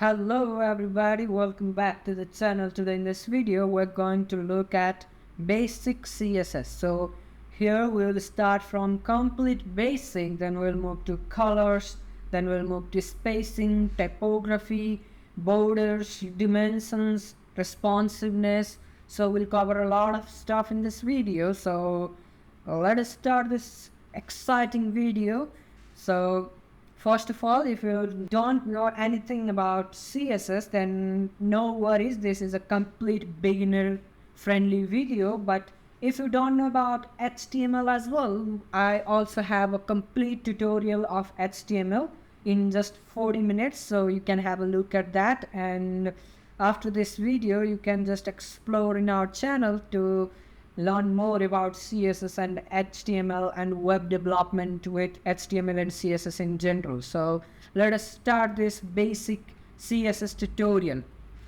Hello everybody, welcome back to the channel. Today in this video we're going to look at basic CSS. So here we'll start from complete basic, then we'll move to colors, then we'll move to spacing, typography, borders, dimensions, responsiveness. So we'll cover a lot of stuff in this video. So let us start this exciting video. So first of all, if you don't know anything about CSS, then no worries, this is a complete beginner friendly video. But if you don't know about HTML as well, I also have a complete tutorial of HTML in just 40 minutes, so you can have a look at that. And after this video you can just explore in our channel to learn more about CSS and HTML and web development with HTML and CSS in general. So let us start this basic CSS tutorial.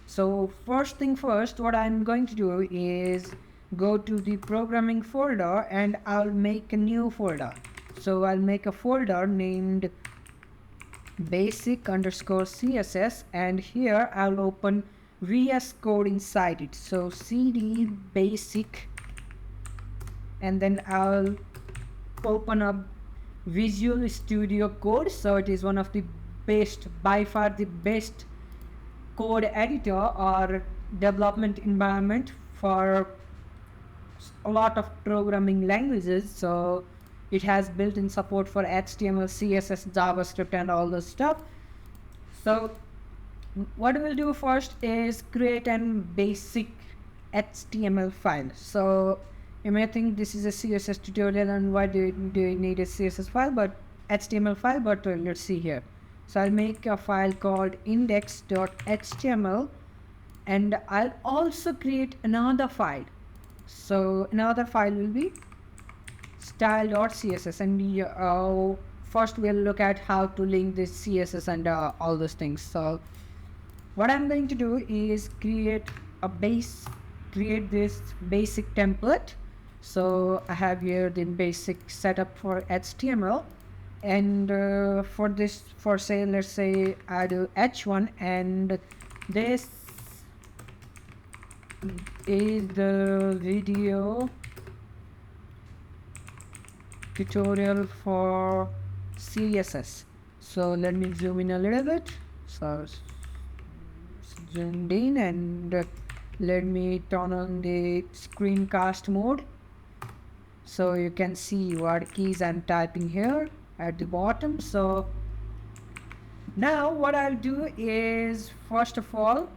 So first thing first, what I'm going to do is go to the programming folder and I'll make a new folder. So I'll make a folder named basic_CSS, and here I'll open VS Code inside it. So cd basic, and then I'll open up Visual Studio Code. So it is one of the best, by far the best code editor or development environment for a lot of programming languages. So it has built-in support for HTML, CSS, JavaScript and all this stuff. So what we'll do first is create a basic HTML file. So you may think this is a CSS tutorial and why do you need a CSS file, but HTML file, but let's see here. So I'll make a file called index.html, and I'll also create another file. So another file will be style.css, and first we'll look at how to link this CSS and all those things. So what I'm going to do is create this basic template. So I have here the basic setup for HTML, and for say, let's say I do h1, and this is the video tutorial for CSS. So let me zoom in a little bit. So zoomed in, and let me turn on the screencast mode so you can see what keys I'm typing here at the bottom. So now what I'll do is, first of all,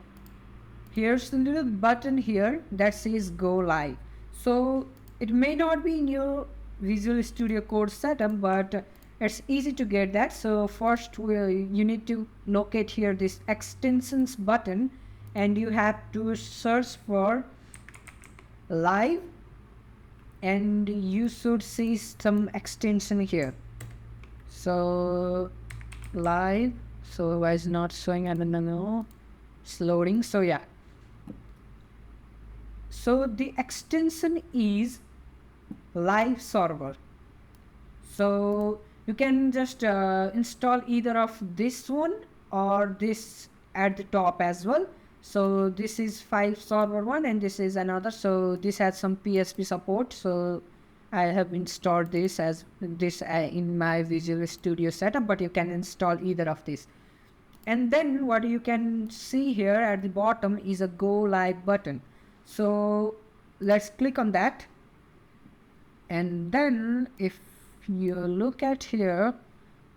here's the little button here that says go live. So it may not be in your Visual Studio Code setup, but it's easy to get that. So first you need to locate here this extensions button, and you have to search for live, and you should see some extension here. So live, so why is not showing? I don't know, it's loading. So yeah, so the extension is live server. So you can just install either of this one or this at the top as well. So this is file server one, and this is another. So this has some PHP support, so I have installed this as this in my Visual Studio setup, but you can install either of these. And then what you can see here at the bottom is a go live button. So let's click on that, and then if you look at here,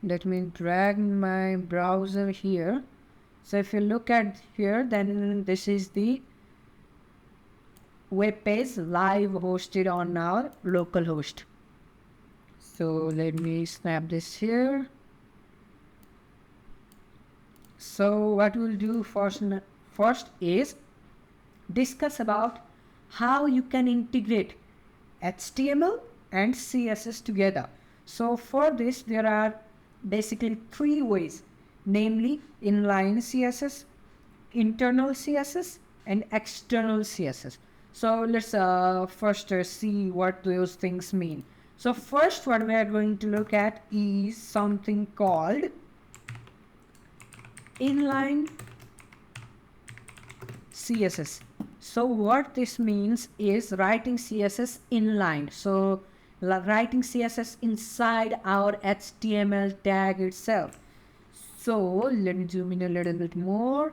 let me drag my browser here. So if you look at here, then this is the web page live hosted on our local host. So let me snap this here. So what we'll do first is discuss about how you can integrate HTML and CSS together. So for this there are basically three ways, namely inline CSS, internal CSS and external CSS. So let's first see what those things mean. So first what we are going to look at is something called inline CSS. So what this means is writing CSS inline. So writing CSS inside our HTML tag itself. So let me zoom in a little bit more.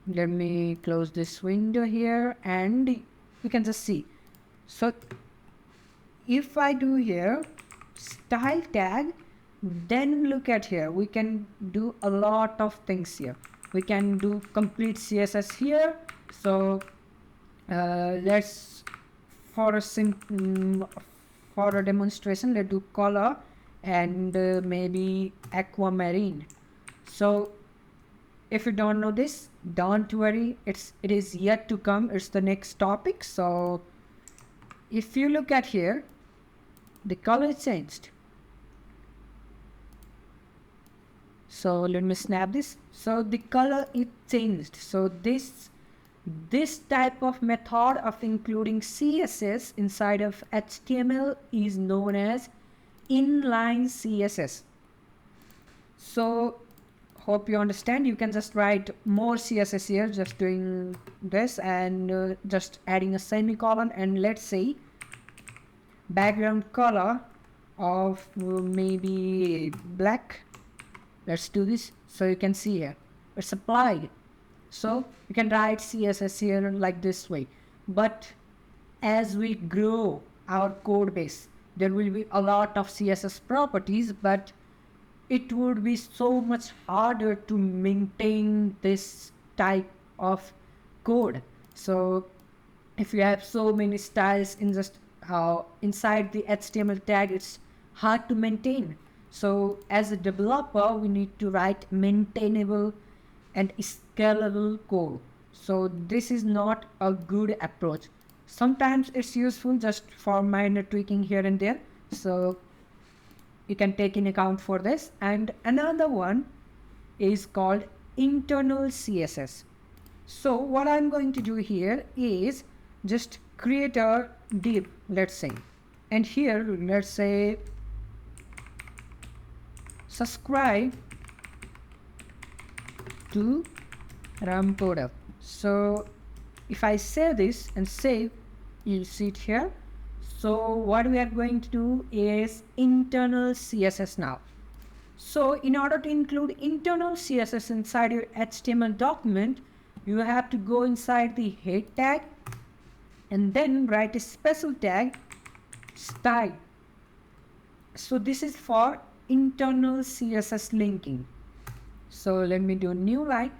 Let me close this window here and you can just see. So if I do here style tag, then look at here, we can do a lot of things here. We can do complete CSS here. So let's for a demonstration, let's do color and maybe aquamarine. So if you don't know this, don't worry, it is yet to come. It's the next topic. So if you look at here, the color changed. So let me snap this. So the color is changed. So this type of method of including CSS inside of HTML is known as inline CSS. So hope you understand. You can just write more CSS here, just doing this and just adding a semicolon, and let's say background color of maybe black. Let's do this. So you can see here it's applied. So you can write CSS here like this way. But as we grow our code base, there will be a lot of CSS properties, but it would be so much harder to maintain this type of code. So if you have so many styles in just inside the HTML tag, it's hard to maintain. So as a developer, we need to write maintainable and scalable code. So this is not a good approach. Sometimes it's useful just for minor tweaking here and there. So you can take in account for this. And another one is called internal CSS. So what I'm going to do here is just create a div, let's say, and here let's say subscribe to ramCoder. So if I save this and save, you'll see it here. So what we are going to do is internal CSS now. So in order to include internal CSS inside your HTML document, you have to go inside the head tag and then write a special tag style. So this is for internal CSS linking. So let me do a new line,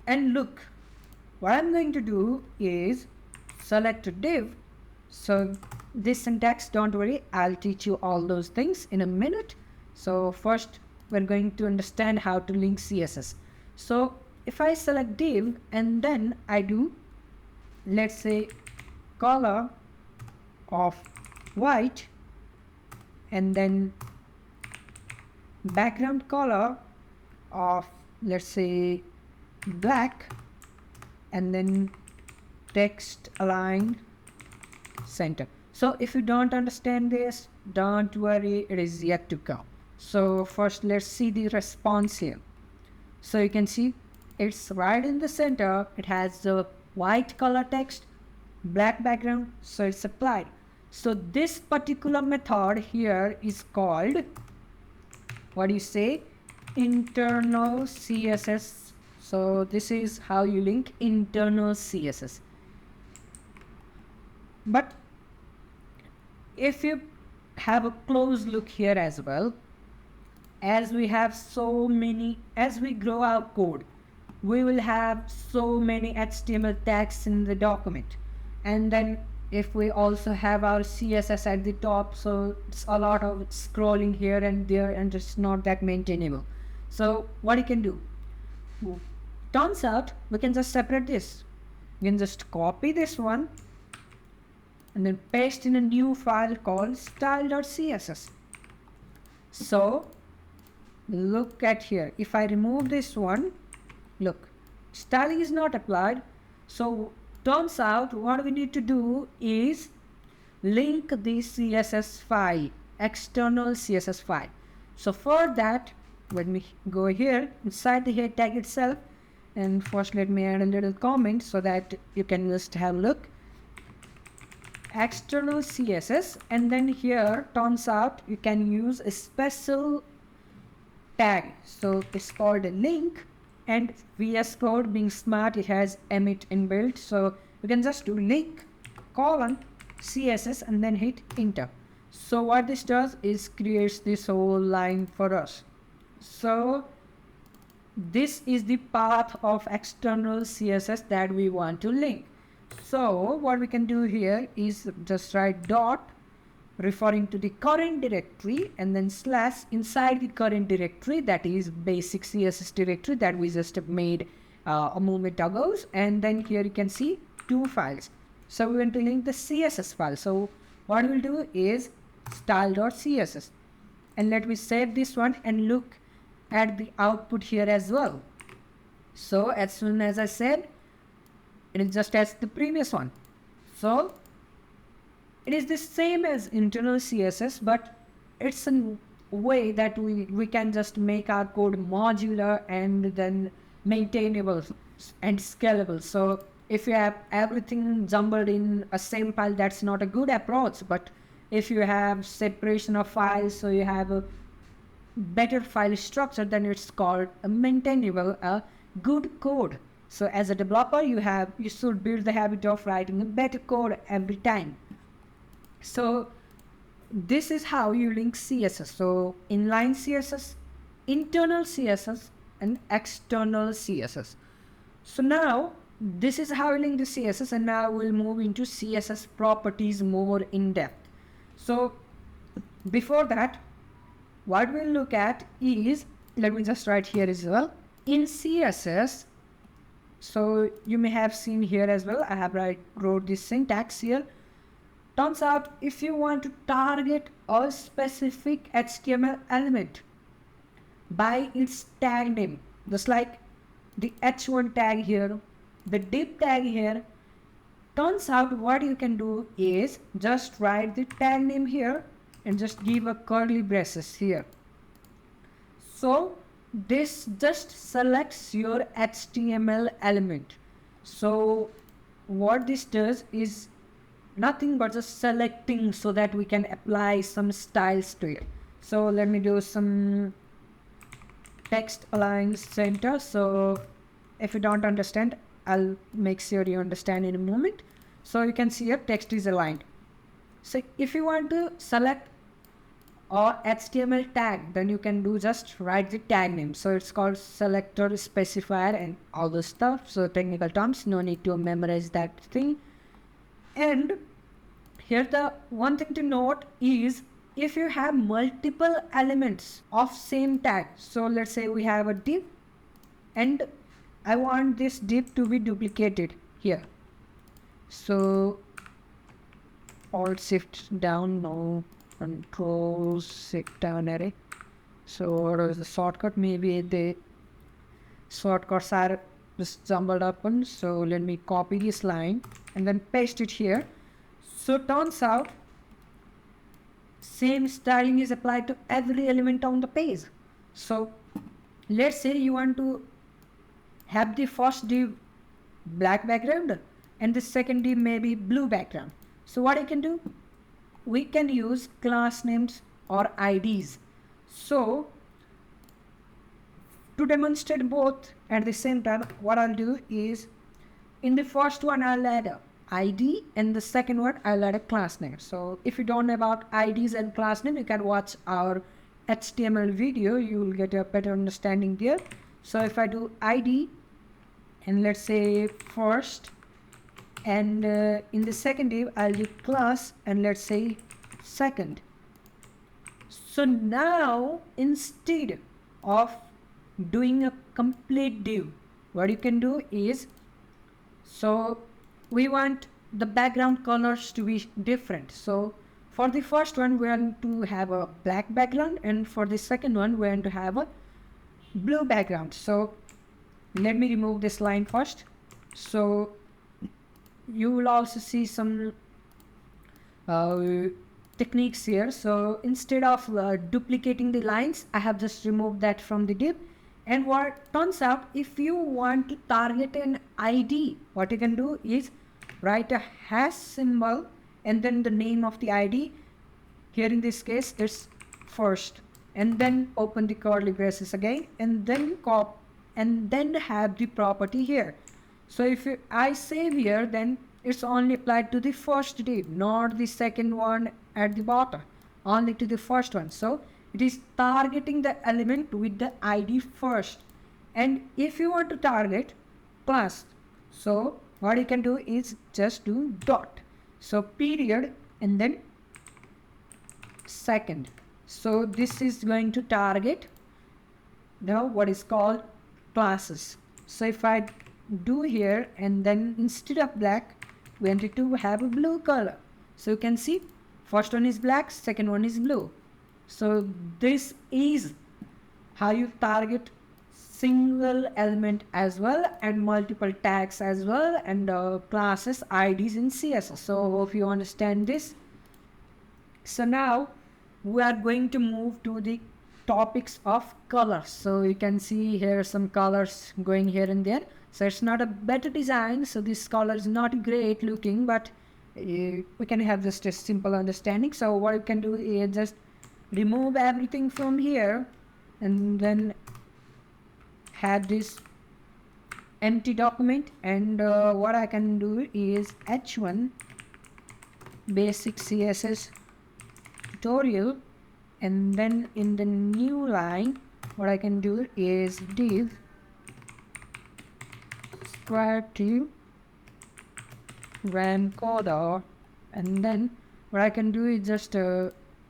and look, what I'm going to do is select a div. So this syntax, don't worry, I'll teach you all those things in a minute. So first we're going to understand how to link CSS. So if I select div and then I do, let's say, color of white and then background color of, let's say, black, and then text align center. So if you don't understand this, don't worry, it is yet to come. So first let's see the response here. So you can see it's right in the center. It has the white color text, black background, so it's applied. So this particular method here is called, what do you say, internal CSS. So this is how you link internal CSS. But if you have a close look here as well, as we have so many, as we grow our code, we will have so many HTML tags in the document. And then if we also have our CSS at the top, so it's a lot of scrolling here and there and it's not that maintainable. So what you can do, turns out we can just separate this. You can just copy this one and then paste in a new file called style.css. So look at here, if I remove this one, look, styling is not applied. So turns out what we need to do is link the CSS file, external CSS file. So for that, let me go here inside the head tag itself And first let me add a little comment so that you can just have a look. External CSS, and then here turns out you can use a special tag. So it's called a link, and VS Code being smart, it has emit inbuilt. So you can just do link colon CSS and then hit enter. So what this does is creates this whole line for us. So this is the path of external CSS that we want to link. So what we can do here is just write dot referring to the current directory and then slash inside the current directory, that is basic CSS directory that we just made a moment ago. And then here you can see two files. So we want to link the CSS file. So what we'll do is style.css, and let me save this one and look at the output here as well. So as soon as I said, it is just as the previous one. So it is the same as internal CSS, but it's a way that we can just make our code modular and then maintainable and scalable. So if you have everything jumbled in a same file, that's not a good approach. But if you have separation of files, so you have a better file structure, then it's called a maintainable, a good code. So as a developer, you should build the habit of writing a better code every time. So this is how you link CSS. So inline CSS, internal CSS, and external CSS. So now this is how you link the CSS, and now we'll move into CSS properties more in depth. So before that, what we'll look at is, let me just write here as well, in CSS. So you may have seen here as well, I have wrote this syntax here. Turns out if you want to target a specific HTML element by its tag name, just like the h1 tag here, the div tag here, turns out what you can do is just write the tag name here and just give a curly braces here. So this just selects your HTML element. So what this does is nothing but just selecting so that we can apply some styles to it. So let me do some text align center. So if you don't understand, I'll make sure you understand in a moment. So you can see here text is aligned. So if you want to select or HTML tag, then you can do just write the tag name. So it's called selector specifier and all this stuff. So technical terms, no need to memorize that thing. And here the one thing to note is if you have multiple elements of same tag. So let's say we have a div and I want this div to be duplicated here. So Alt Shift down, no, Control Shift down array. So what is the shortcut? Maybe the shortcuts are just jumbled up one. So let me copy this line and then paste it here. So turns out same styling is applied to every element on the page. So let's say you want to have the first div black background and the second div maybe blue background. So what I can do, we can use class names or IDs. So to demonstrate both at the same time, what I'll do is in the first one I'll add a ID and the second one I'll add a class name. So if you don't know about IDs and class name, you can watch our HTML video, you will get a better understanding there. So if I do ID and let's say first, and in the second div I'll do class and let's say second. So now instead of doing a complete div, what you can do is, so we want the background colors to be different. So for the first one we want to have a black background and for the second one we want to have a blue background. So let me remove this line first. So you will also see some techniques here. So instead of duplicating the lines, I have just removed that from the div And what turns out, if you want to target an ID, what you can do is write a hash symbol and then the name of the ID. Here in this case, it's first, and then open the curly braces again, and then have the property here. So if I save here, then it's only applied to the first div, not the second one at the bottom, only to the first one. So it is targeting the element with the ID first. And if you want to target class, so what you can do is just do dot. So period and then second. So this is going to target now what is called classes. So if I do here and then instead of black, we wanted to have a blue color. So you can see first one is black, second one is blue. So this is how you target single element as well and multiple tags as well and classes IDs in CSS. So hope you understand this. So now we are going to move to the topics of colors. So you can see here some colors going here and there. So it's not a better design, so this color is not great looking, but we can have just a simple understanding. So what you can do is just remove everything from here and then have this empty document, and what I can do is h1 basic CSS tutorial, and then in the new line what I can do is div square to ramCoder, and then what I can do is just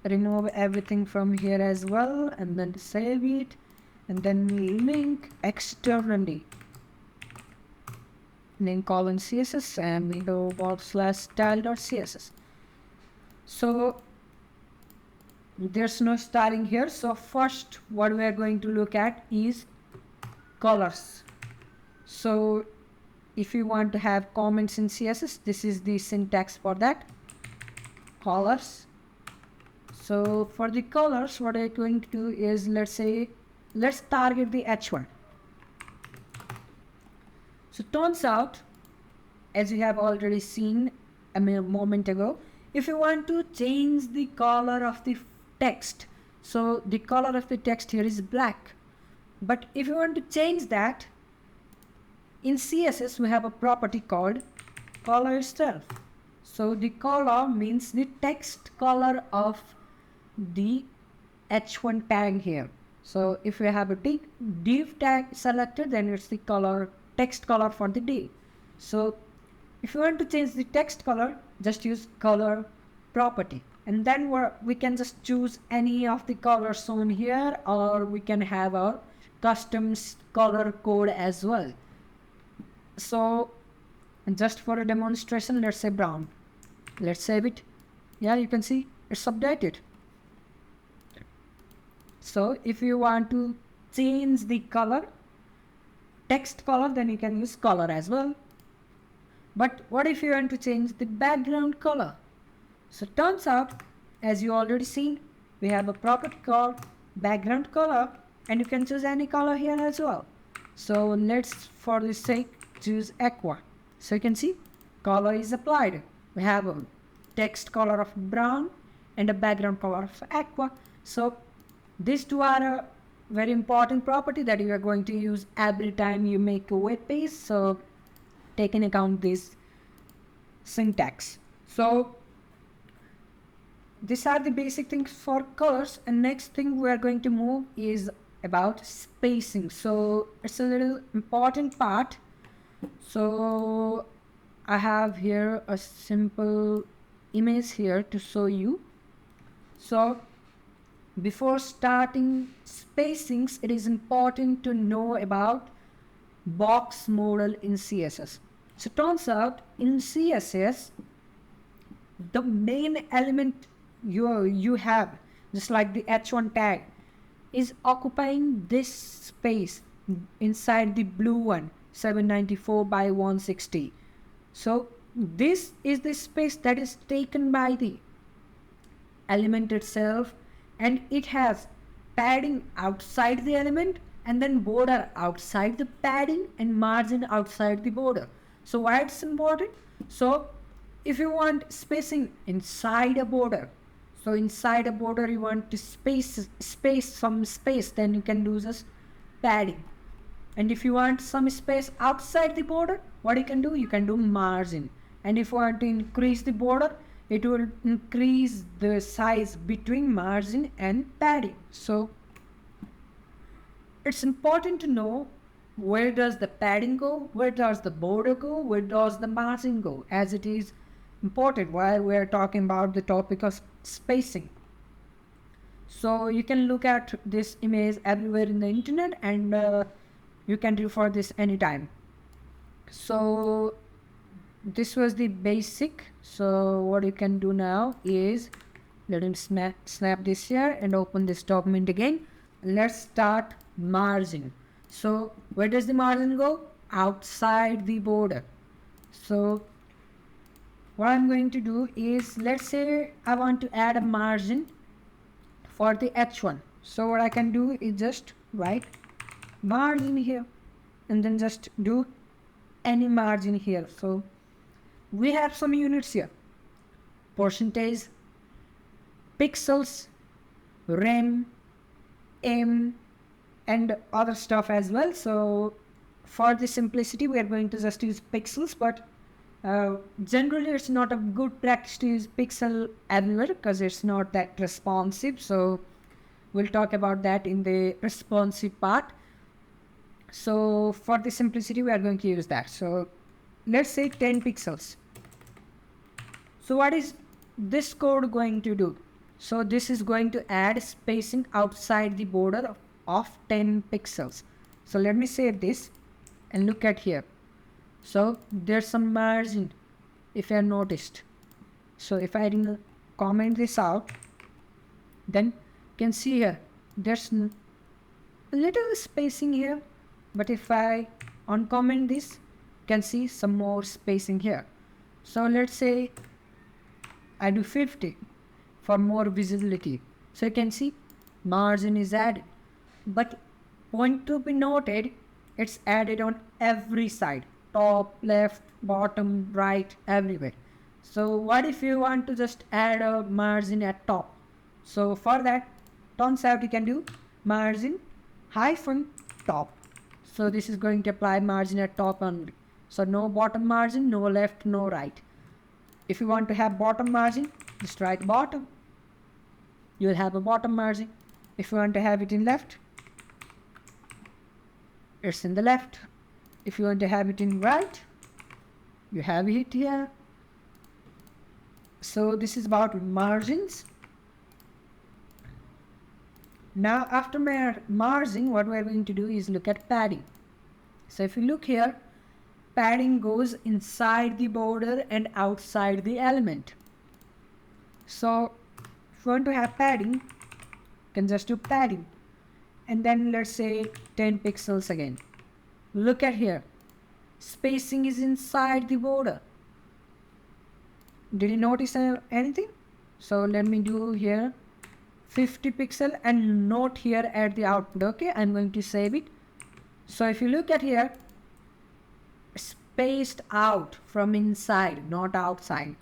remove everything from here as well, and then save it, and then link externally name colon CSS and we go /style.css. So there's no styling here. So first what we are going to look at is colors. So if you want to have comments in CSS, this is the syntax for that, colors. So for the colors, what I'm going to do is, let's target the h1. So turns out, as you have already seen a moment ago, if you want to change the color of the text, so the color of the text here is black, but if you want to change that, in CSS we have a property called color itself. So the color means the text color of the h1 tag here. So if we have a div tag selected, then it's the color, text color for the div. So if you want to change the text color, just use color property, and then we can just choose any of the colors shown here, or we can have our custom color code as well. So just for a demonstration, let's say brown. Let's save it. Yeah, you can see it's updated. So if you want to change the color, text color, then you can use color as well. But what if you want to change the background color? So turns out, as you already seen, we have a property called background color, and you can choose any color here as well. So let's, for the sake, choose aqua. So you can see color is applied. We have a text color of brown and a background color of aqua. So these two are a very important property that you are going to use every time you make a web page. So take into account this syntax. So these are the basic things for colors, and next thing we are going to move is about spacing. So it's a little important part. So I have here a simple image here to show you. So before starting spacings, it is important to know about box model in CSS. So turns out in CSS, the main element you have, just like the h1 tag, is occupying this space inside the blue one, 794 by 160. So this is the space that is taken by the element itself, and it has padding outside the element and then border outside the padding and margin outside the border. So why it's important? So if you want spacing inside a border, so inside a border you want to some space, then you can do just padding. And if you want some space outside the border, what you can do? You can do margin. And if you want to increase the border, it will increase the size between margin and padding. So it's important to know where does the padding go, where does the border go, where does the margin go, as it is important while we're talking about the topic of spacing. So you can look at this image everywhere in the internet, and you can refer this anytime. So this was the basic. So what you can do now is, let me snap this here and open this document again. Let's start margin. So where does the margin go? Outside the border. So what I'm going to do is, let's say I want to add a margin for the H1. So what I can do is just write margin here and then just do any margin here. So we have some units here: percentage, pixels, rem, m, and other stuff as well. So for the simplicity we are going to just use pixels, but generally it's not a good practice to use pixel everywhere because it's not that responsive. So we'll talk about that in the responsive part. So for the simplicity we are going to use that. So let's say 10 pixels. So what is this code going to do? So this is going to add spacing outside the border of 10 pixels. So let me save this and look at here. So there's some margin, if you have noticed. So if I comment this out, then you can see here there's a little spacing here, but if I uncomment this, you can see some more spacing here. So let's say I do 50 for more visibility. So you can see margin is added, but point to be noted, it's added on every side: top, left, bottom, right, everywhere. So what if you want to just add a margin at top? So for that, turns out you can do margin hyphen top. So this is going to apply margin at top only. So no bottom margin, no left, no right. If you want to have bottom margin, just write bottom. You will have a bottom margin. If you want to have it in left, it's in the left. If you want to have it in right, you have it here. So this is about margins. Now after margin, what we're going to do is look at padding. So if you look here, padding goes inside the border and outside the element. So if you want to have padding, you can just do padding. And then let's say 10 pixels again. Look at here. Spacing is inside the border. Did you notice anything? So let me do here 50 pixel and note here at the output. Okay, I'm going to save it. So if you look at here, spaced out from inside, not outside.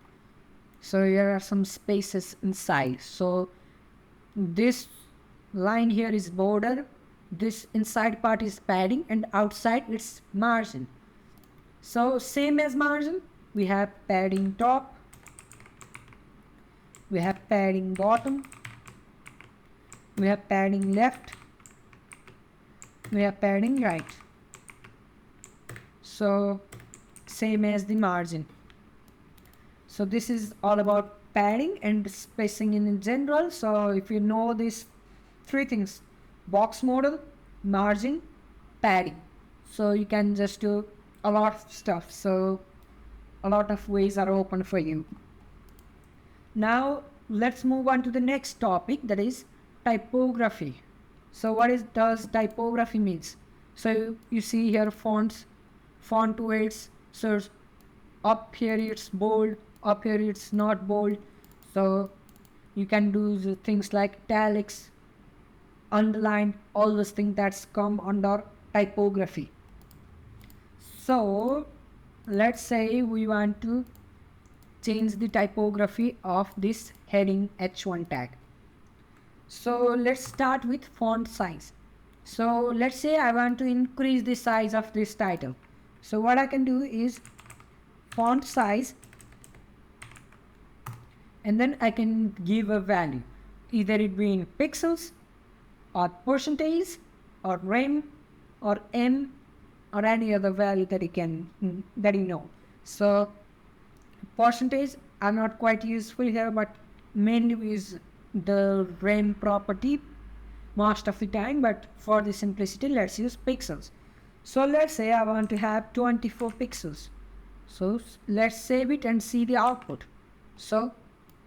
So here are some spaces inside. So this line here is border, this inside part is padding, and outside it's margin. So same as margin, we have padding top, we have padding bottom, we have padding left, we have padding right. So same as the margin. So this is all about padding and spacing in general. So if you know these three things: box model, margin, padding, so you can just do a lot of stuff. So a lot of ways are open for you. Now let's move on to the next topic, that is typography. So what does typography means? So you see here fonts, font weights. So up here it's bold, up here it's not bold. So you can do the things like italics, underline, all those things that's come under typography. So let's say we want to change the typography of this heading H1 tag. So let's start with font size. So let's say I want to increase the size of this title. So what I can do is font size, and then I can give a value, either it be in pixels or percentage or rem or n or any other value that you know. So percentage are not quite useful here, but mainly is the rem property most of the time, but for the simplicity let's use pixels. So let's say I want to have 24 pixels. So let's save it and see the output. So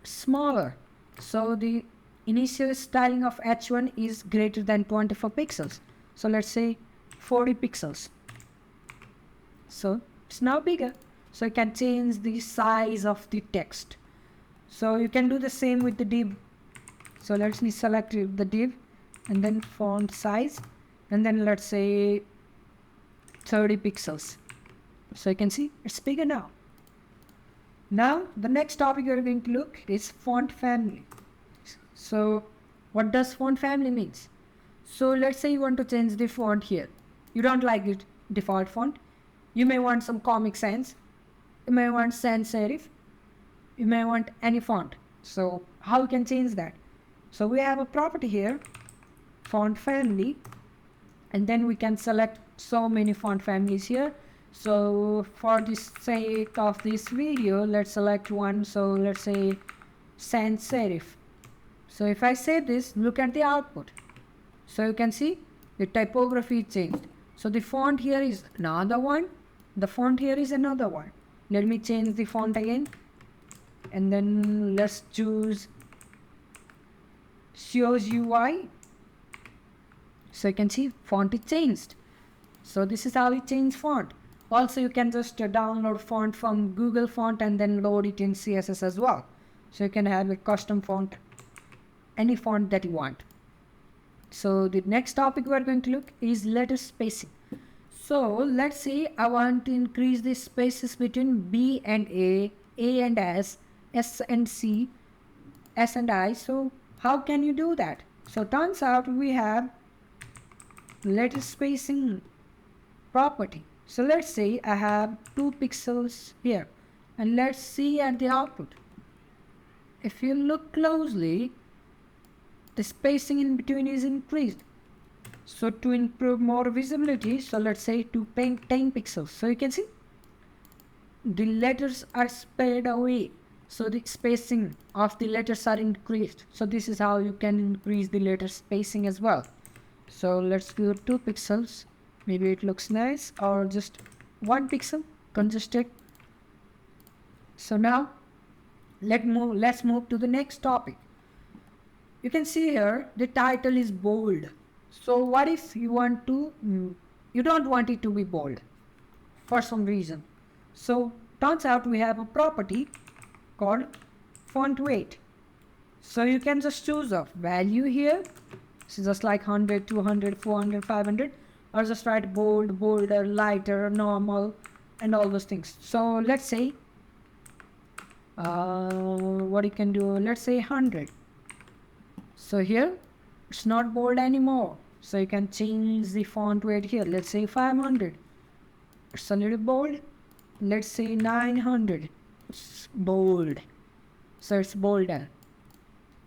smaller. So the initial styling of H1 is greater than 24 pixels. So let's say 40 pixels. So it's now bigger. So you can change the size of the text. So you can do the same with the div. So let's select the div and then font size, and then let's say 30 pixels. So you can see it's bigger now. Now the next topic we're going to look is font family. So what does font family means? So let's say you want to change the font here. You don't like the default font. You may want some Comic Sans. You may want sans serif. You may want any font. So how you can change that? So we have a property here, font family, and then we can select so many font families here. So for the sake of this video, let's select one. So let's say sans serif. So if I say this, look at the output. So you can see the typography changed. So the font here is another one. The font here is another one. Let me change the font again. And then let's choose shows UI. So you can see font is changed. So this is how you change font. Also you can just download font from Google Font and then load it in CSS as well. So you can have a custom font, any font that you want. So the next topic we are going to look is letter spacing. So let's say I want to increase the spaces between B and A and S and C, S and I. So how can you do that? So turns out we have letter spacing property. So let's say I have 2 pixels here, and let's see at the output. If you look closely, the spacing in between is increased. So to improve more visibility, so let's say to 10 pixels. So you can see the letters are spread away. So the spacing of the letters are increased. So this is how you can increase the letter spacing as well. So let's do 2 pixels. Maybe it looks nice, or just 1 pixel congested. So now let's move to the next topic. You can see here the title is bold. So what if you don't want it to be bold for some reason? So turns out we have a property called font weight. So you can just choose a value here. So just like 100, 200, 400, 500, or just write bold, bolder, lighter, normal, and all those things. So let's say what you can do, let's say 100. So here it's not bold anymore. So you can change the font weight here. Let's say 500. It's a little bold. Let's say 900. It's bold. So it's bolder.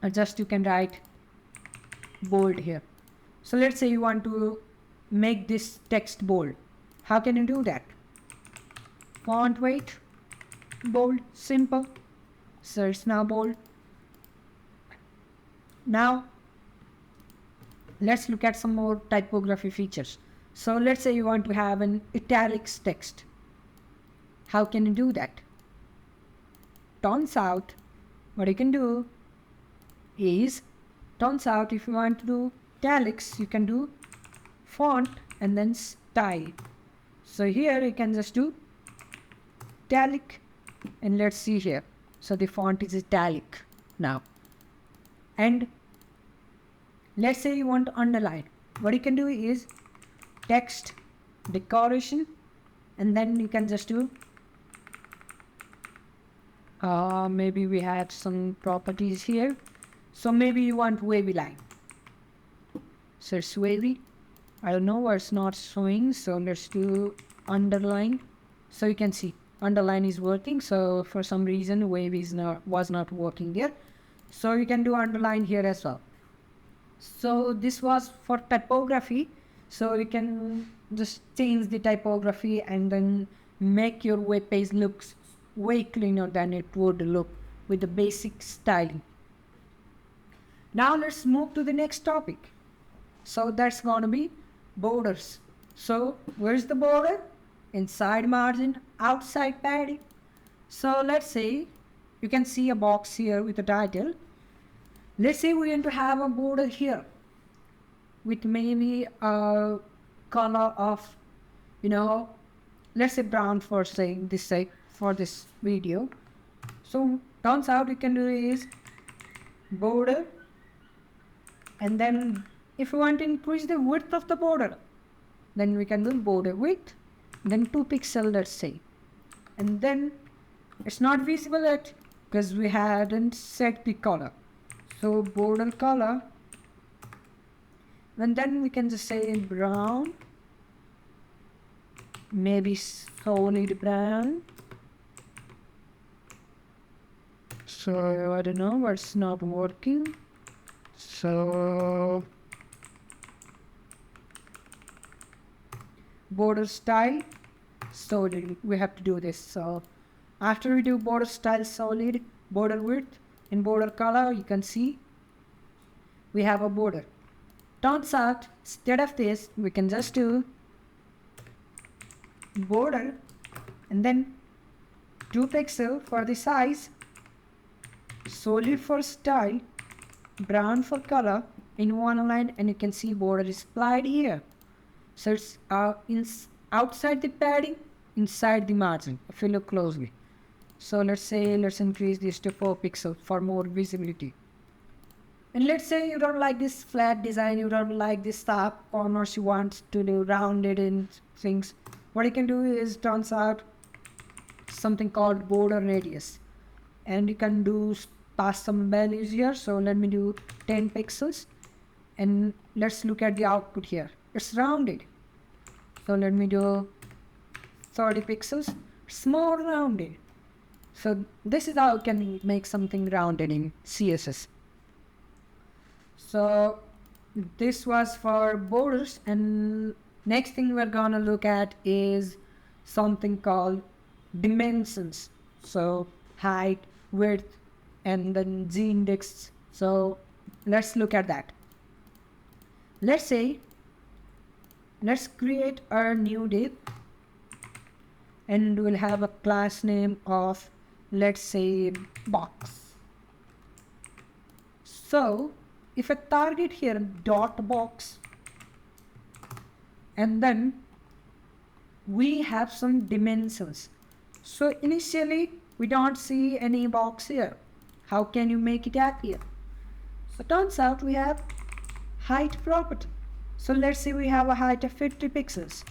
Or just you can write bold here. So let's say you want to make this text bold. How can you do that? Font weight, bold, simple. So it's now bold. Now let's look at some more typography features. So let's say you want to have an italics text. How can you do that? Turns out what you can do is, if you want to do italics, you can do font and then style. So here you can just do italic, and let's see here. So the font is italic now. And Let's say you want to underline. What you can do is text decoration, and then you can just do maybe we had some properties here. So maybe you want wavy line. So it's wavy. I don't know why it's not showing. So let's do underline. So you can see underline is working. So for some reason wavy was not working here. So you can do underline here as well. So this was for typography. So you can just change the typography and then make your web page looks way cleaner than it would look with the basic styling. Now let's move to the next topic. So that's going to be borders. So where's the border? Inside margin, outside padding. So let's say you can see a box here with a title. Let's say we want to have a border here with maybe a color of, let's say brown for saying this sake for this video. So turns out you can do is border, and then if you want to increase the width of the border, then we can do border width, then 2 pixels, let's say, and then it's not visible yet because we hadn't set the color. So border color, and then we can just say brown, maybe solid brown. So I don't know what's not working. So border style solid, we have to do this. So after we do border style solid, border width and border color, you can see we have a border. Turns out instead of this we can just do border and then 2 pixels for the size, solid for style, brown for color in one line, and you can see border is applied here. So it's outside the padding, inside the margin if you look closely. So let's increase this to 4 pixels for more visibility. And let's say you don't like this flat design, you don't like this sharp corners, you want to do rounded in things. What you can do is, turns out, something called border radius, and you can do pass some values here. So let me do 10 pixels, and let's look at the output here. It's rounded. So let me do 30 pixels. It's more rounded. So this is how you can make something rounded in CSS. So this was for borders, and next thing we're gonna look at is something called dimensions. So height, width, and then z-index. So let's look at that. Let's create a new div, and we'll have a class name of, let's say, box. So if I target here dot box, and then we have some dimensions. So initially we don't see any box here. How can you make it appear? So turns out we have height property. So let's say we have a height of 50 pixels.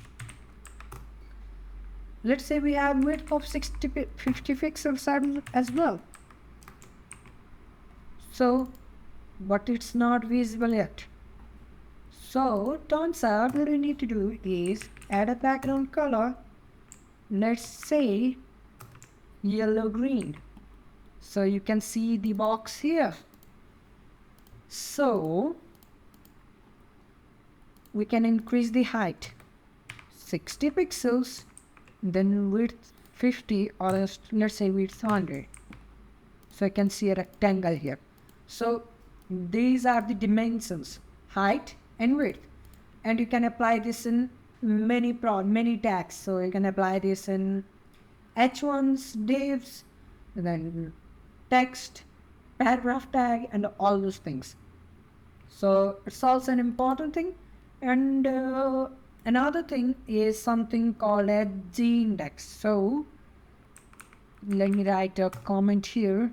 Let's say we have width of 50 pixels as well. So, but it's not visible yet. So turns out what we need to do is add a background color. Let's say yellow green. So you can see the box here. So we can increase the height 60 pixels, then width 50, or let's say width 100. So I can see a rectangle here. So these are the dimensions, height and width, and you can apply this in many tags. So you can apply this in h1s, divs, then text, paragraph tag, and all those things. So it's also an important thing. And another thing is something called a z-index. So let me write a comment here,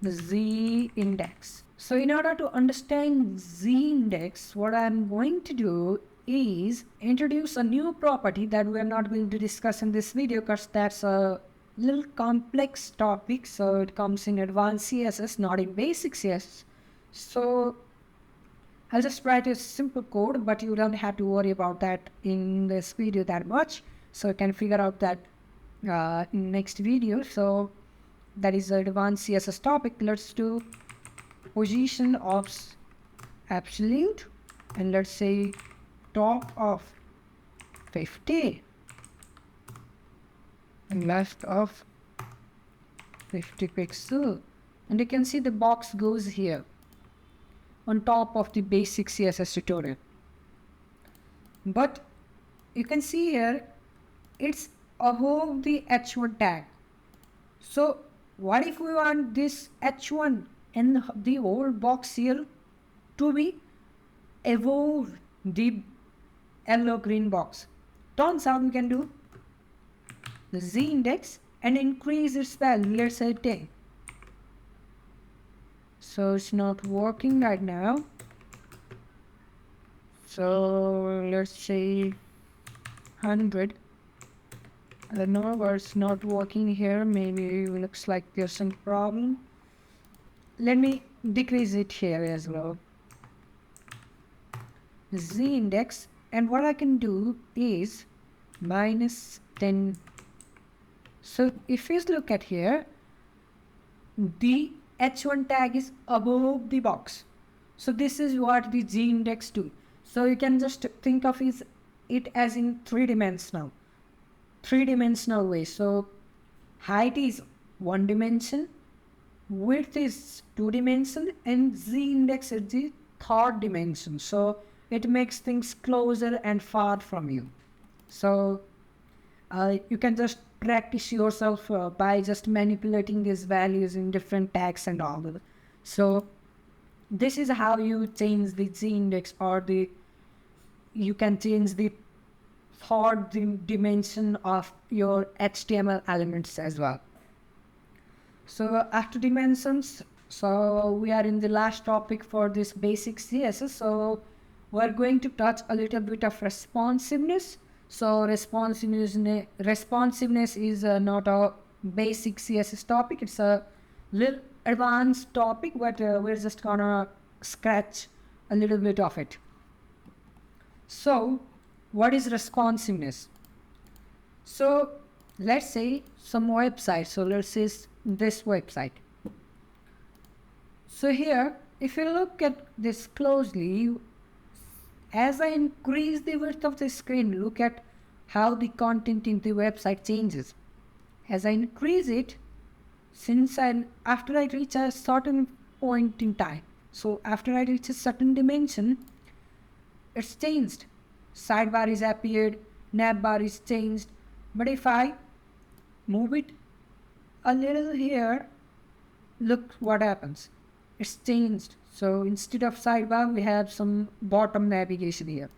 the z-index. So in order to understand z-index, what I'm going to do is introduce a new property that we're not going to discuss in this video because that's a little complex topic. So it comes in advanced CSS, not in basic CSS. So I'll just write a simple code, but you don't have to worry about that in this video that much. So you can figure out that in next video. So that is the advanced CSS topic. Let's do position of absolute, and let's say top of 50 and left of 50 pixel, and you can see the box goes here on top of the basic CSS tutorial. But you can see here it's above the h1 tag. So what if we want this h1 and the whole box here to be above the yellow green box? Turns out we can do the z-index and increase its value, let's say 10. So it's not working right now. So let's say 100. I don't know why it's not working here. Maybe it looks like there's some problem. Let me decrease it here as well. Z-index, and what I can do is minus 10. So if you look at here, the h1 tag is above the box. So this is what the z-index do. So you can just think of it as in three-dimensional way. So height is one dimension, width is 2 dimension, and z-index is the third dimension. So it makes things closer and far from you. So you can just practice yourself by just manipulating these values in different tags and all that. So this is how you change the z-index, or you can change the third dimension of your HTML elements as well. So after dimensions, so we are in the last topic for this basic CSS. So we're going to touch a little bit of responsiveness. So responsiveness is not a basic CSS topic. It's a little advanced topic, but we're just gonna scratch a little bit of it. So what is responsiveness? So let's say some website. So let's say this website. So here, if you look at this closely, as I increase the width of the screen, look at how the content in the website changes. As I increase it, after I reach a certain point in time, so after I reach a certain dimension, it's changed. Sidebar is appeared, navbar is changed. But if I move it a little here, look what happens. It's changed. So instead of sidebar, we have some bottom navigation here.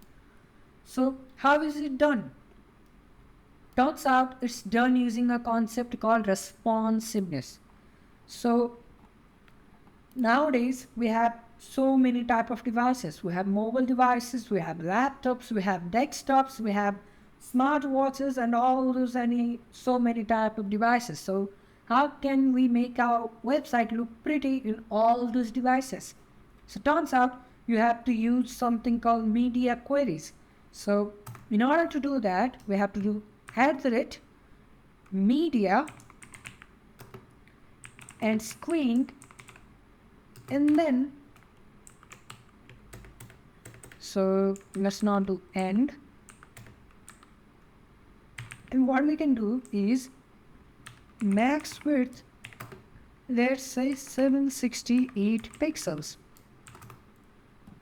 So how is it done? Turns out it's done using a concept called responsiveness. So nowadays we have so many type of devices. We have mobile devices, we have laptops, we have desktops, we have smartwatches, and all those so many type of devices. So how can we make our website look pretty in all those devices? So turns out you have to use something called media queries. So in order to do that, we have to do @media and screen, and then so let's not do end. And what we can do is max width, let's say 768 pixels.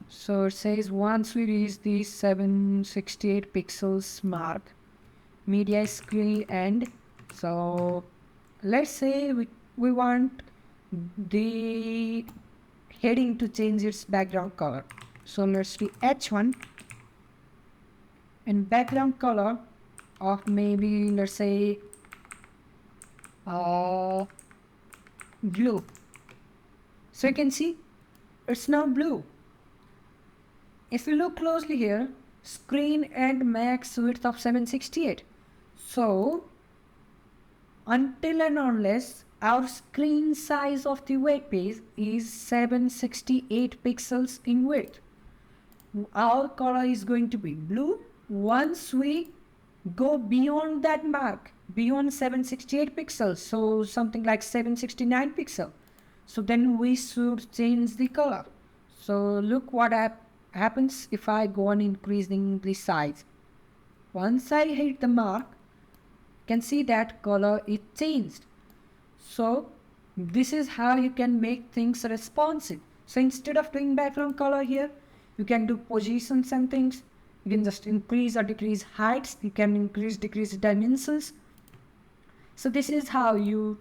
So it says once we reach the 768 pixels mark, media screen end. So let's say we want the heading to change its background color. So let's do h1 and background color of maybe, let's say, blue. So you can see it's now blue. If you look closely here, screen and max width of 768. So until and unless our screen size of the web page is 768 pixels in width, our color is going to be blue. Once we go beyond that mark, beyond 768 pixels, so something like 769 pixel, so then we should change the color. So look what happens if I go on increasing the size. Once I hit the mark, you can see that color is changed. So this is how you can make things responsive. So instead of doing background color here, you can do positions and things. You can just increase or decrease heights. You can increase, decrease dimensions. So this is how you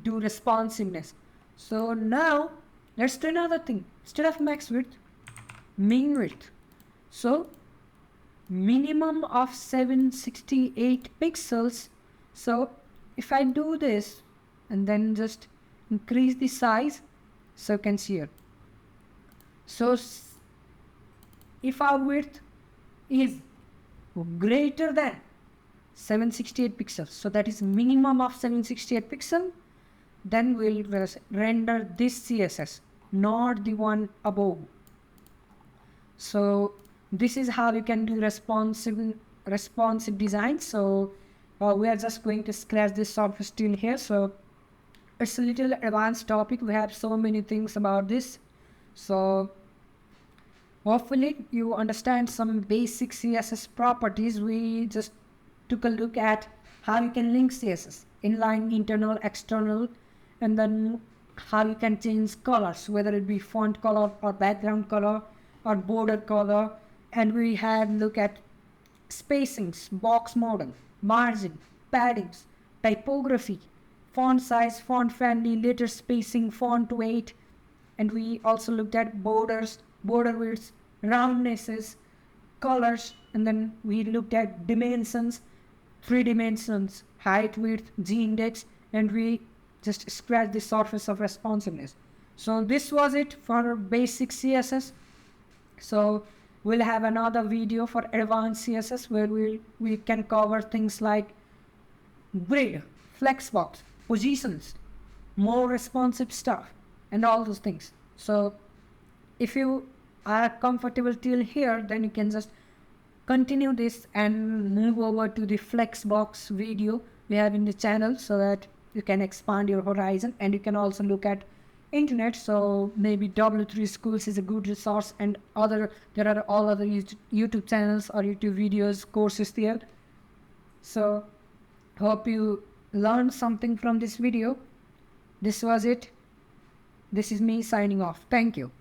do responsiveness. So now let's do another thing. Instead of max width, min width. So minimum of 768 pixels. So if I do this and then just increase the size, so you can see here. So if our width is greater than 768 pixels, so that is minimum of 768 pixel, then we'll render this CSS, not the one above. So this is how you can do responsive design. So we are just going to scratch this surface till here. So it's a little advanced topic. We have so many things about this. So hopefully you understand some basic CSS properties. We just took a look at how you can link CSS, inline, internal, external, and then how you can change colors, whether it be font color or background color or border color. And we had look at spacings, box model, margin, paddings, typography, font size, font family, letter spacing, font weight, and we also looked at borders, border widths, roundnesses, colors, and then we looked at dimensions, 3 dimensions, height, width, g-index, and we just scratched the surface of responsiveness. So this was it for basic CSS. So we'll have another video for advanced CSS where we can cover things like grid, flexbox, positions, more responsive stuff, and all those things. So if you are comfortable till here, then you can just continue this and move over to the flexbox video we have in the channel, so that you can expand your horizon. And you can also look at internet. So maybe W3 Schools is a good resource, and there are all other YouTube channels or YouTube videos, courses there. So hope you learned something from this video. This was it. This is me signing off. Thank you.